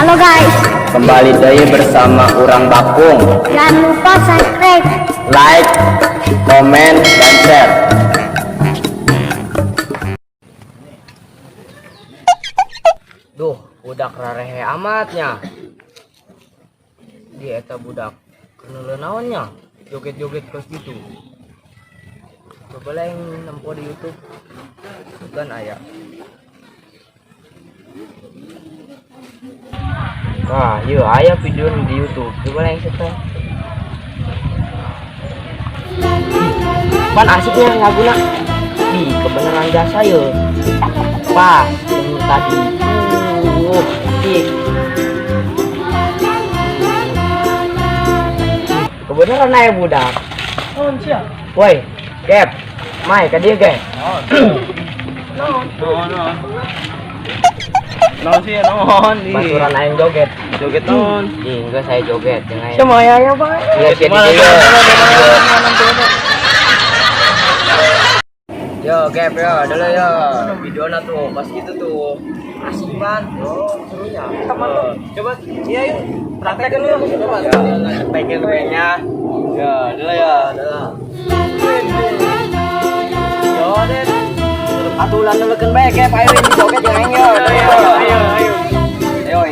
Halo guys, kembali dari bersama Urang Bakung. jangan lupa subscribe, Like, komen, dan share. Duh, budak rarehe amatnya. Di eta budak kenal naonnya, joget-joget kos gitu. Coba lah yang nempo di YouTube, bukan ayah. Nah, iya ayah video di YouTube. Coba lah yang setel. Pan asiknya ngaguna. Ih, kebenaran jasa ya. Pas yang tadi. Ih. Kebenaran aja budak. Oh, siap. Woi, Gap. Mai ke dia, Gap. No. Non sih, non. Baturan aing joget. Joget non. Ih, enggak saya joget, jangan. Sama ya, Pak. Iya, jadi yo, Gap yo, dulu yo. Videonya tuh, pas gitu tuh. Asik banget. Oh, serunya. Coba, iya yuk. Praktekin dulu. Coba. Pengen nya. Ya, dulu ya, dulu. Yo, Den. Atulan dulu kan baik Gap, ayo ini joget yang aing yo. Ayo. Ayo,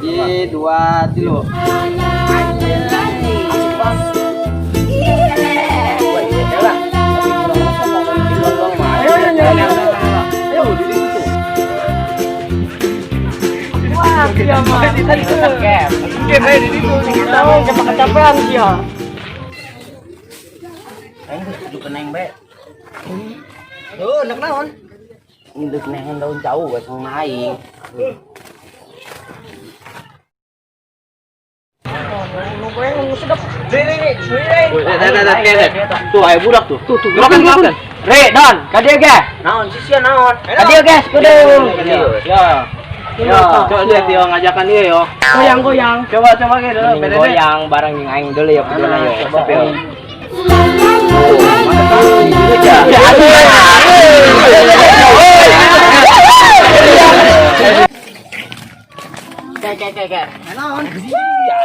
hiji. Dua, tilu. Asik banget. Woi, elah. Tapi kurang masa mau ngomongin doang mah. Ayo, Ayo, di situ. Wah, dia mah. Tadi tetap Gap. Game di situ. Tahu kecapean dia. Aing kudu keneng bae. Tuh, nak naon? Induk nengen daun jauh gak sama aing. Tuh, ayo budak tuh. Tuh, gerakan. Re, Don, kadia ge. Naon sih naon? Kadia ge, kudu. Ya. Ya, coba lihat dia ngajakan dia yo. Goyang. Coba ge dulu. Mending goyang bareng yang aing dulu ya videona yo. Tapi yo. Kayak. Naon?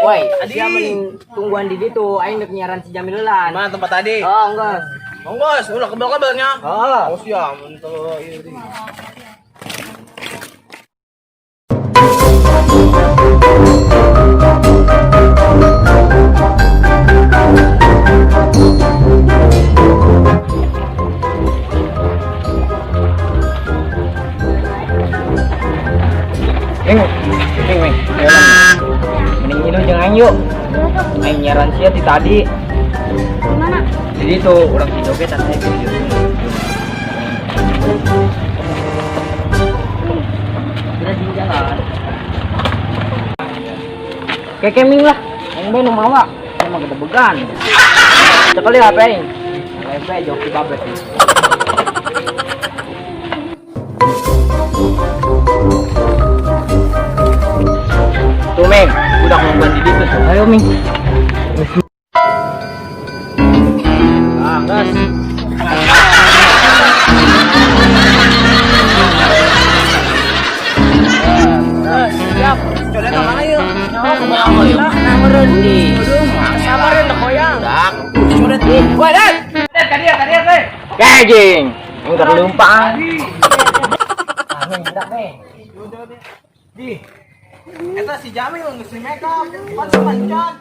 Woi, dia mending tungguan di situ. Aing dek nyaran si Jamilan. Mana tempat tadi? Oh, enggak. Mongos, udah kabel-kabelnya. Oh. Oh, siap. Untuk ini. Ming. Mending ini jeung aing yuk. Aing nyaran sia ti tadi. gimana? Jadi tuh orang si joget dan saya video. Kita di jalan. Kayak Ming lah. Yang bae nu mawa. Emang gede began. Sekali HP aing. HP joki babet. Tuh Ming, udah ngomong di situ tuh. Ayo Ming. Ah, gas. Siap. Coba ke mana yuk? Nyawa yuk. Nameren di. Sabarin nak goyang. Dak. Sudah tuh. Wah, Dan. Tadi teh. Kejing. Ini terlumpang. Angin dak nih. Di. Eta si Jamil geus di make up. Pas mancan.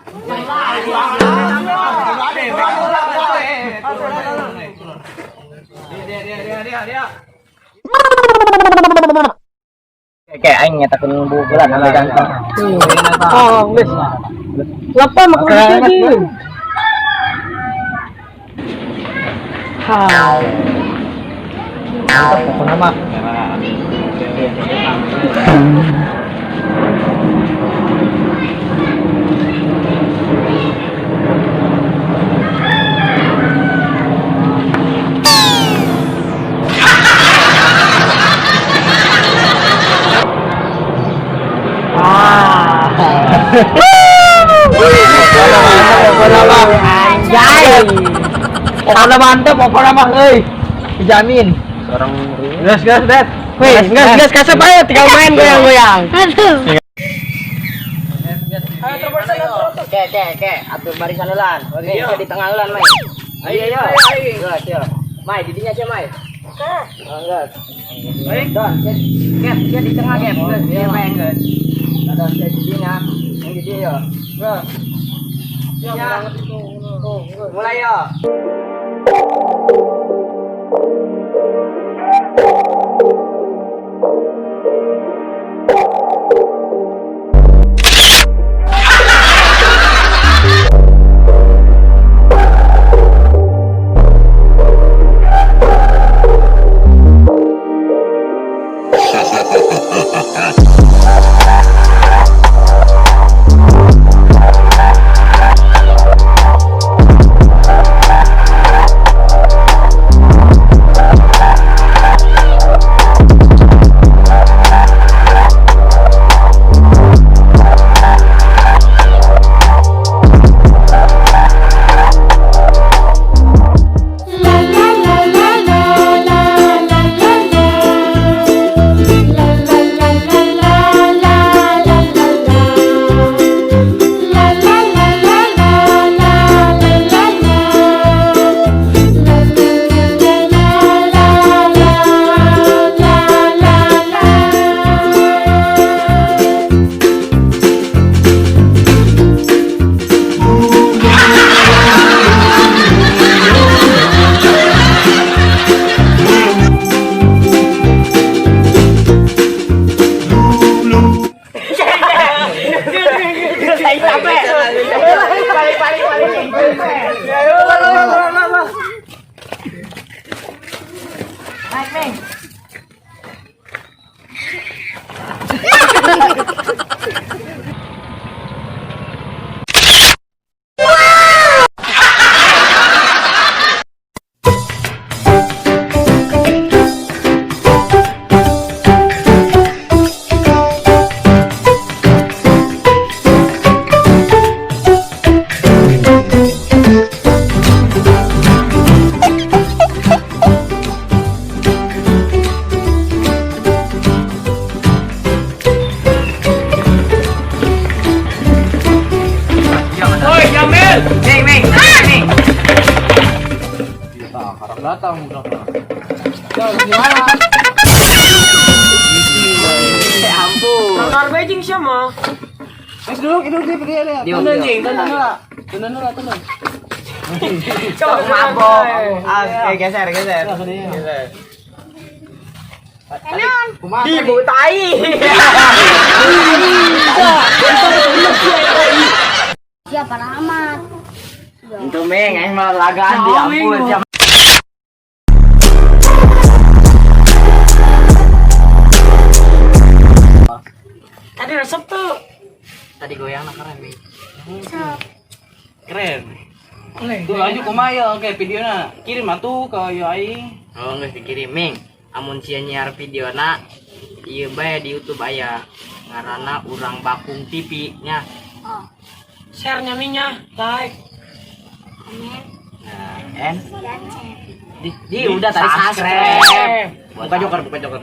Dia. Kayak aing nyetakeun bulan sampai ganteng. Oh, geus. Lapa makan lagi. Mantap pokoknya mah. Pokoknya mantap, pokoknya mah, dijamin. Seorang Gas, Det. Wih, gas kasep ayo tinggal main goyang-goyang. Aduh. Oke, atur barisan ulan. Oke, di tengah ulan, Mai. Ayo. Gas, yo. Mai, didinya aja, Mai. Gas. Don, Gap, di tengah Gap. Dia main, guys. Don, didinya. Yang di dia, yo. Gas. Ya. Mulai, yo. Datang udah. Ampun. Ntar beijing siapa? Duduk dia. Tenang jing, tenang dulu. Coba mabok. Geser. Enon. Ibu tai. Siapa Rahmat? Itu Meng, yang malah lagaan di ampun. Tadi resep tuh. Tadi goyang keren, Meng. Keren. Tuh lanjut kumaya oke videonya. Kirim atuh ke aing. Oh, geus dikirim, Meng. Amun sia nyiar videona ieu bae di YouTube aya. Ngaranna Urang Bakung TV nya. Oh. Share-nya minyak, like. Amin. Nah, Dan share. di udah tadi subscribe. Buka joker.